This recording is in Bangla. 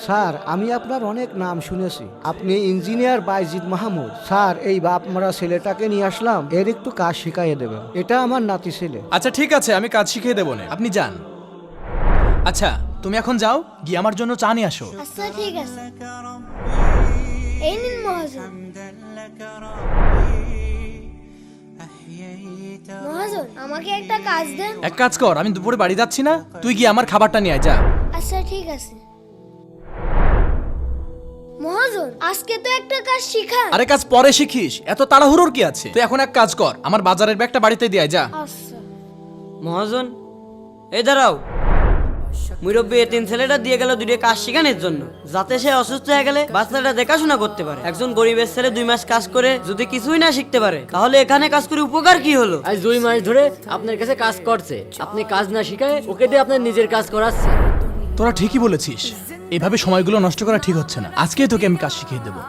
স্যার আমি আপনার অনেক নাম শুনেছি, আপনি ইঞ্জিনিয়ার বাইজিদ মাহমুদ। স্যার এই বাপ মারা ছেলেটাকে নিয়ে আসলাম, এর একটু কাজ শিখাইয়ে দেবেন। এটা আমার নাতি ছেলে। আচ্ছা ঠিক আছে, আমি কাজ শিখিয়ে দেবো না, আপনি যান। আচ্ছা তুমি এখন যাও, গিয়ে আমার জন্য চা নিয়ে আসো। আচ্ছা ঠিক আছে, এই নিন মহাজন। মহাজন আমাকে একটা কাজ দেন। এক কাজ কর, আমি দুপুরে বাড়ি যাচ্ছি না, তুই গিয়ে আমার খাবারটা নিয়ে আয়, যা। আচ্ছা ঠিক আছে। মহাজন আজকে তো একটা কাজ শিখান। আরে কাজ পরে শিখিস, এত তাড়াহুড়োর কি আছে? তুই এখন এক কাজ কর, আমার বাজারের ব্যাগটা বাড়িতে দিয়ে আয়, যা। আচ্ছা। মহাজন এই দাঁড়াও, মুরব্বী এতিম ছেলেটা দিয়ে গেল দুটো কাজ শেখানোর জন্য, যাতে সে অসুস্থ হয়ে গেলে বাচ্চাটা দেখাশোনা করতে পারে। একজন গরিবের ছেলে 2 মাস কাজ করে যদি কিছুই না শিখতে পারে, তাহলে এখানে কাজ করে উপকার কি হলো? আজ 2 মাস ধরে আপনার কাছে কাজ করছে, আপনি কাজ না শিখায় ওকে দিয়ে আপনার নিজের কাজ করাচ্ছে। তোরা ঠিকই বলেছিস, এভাবে সময়গুলো নষ্ট করা ঠিক হচ্ছে না। আজকেই তোকে আমি কাজ শিখিয়ে দেবো।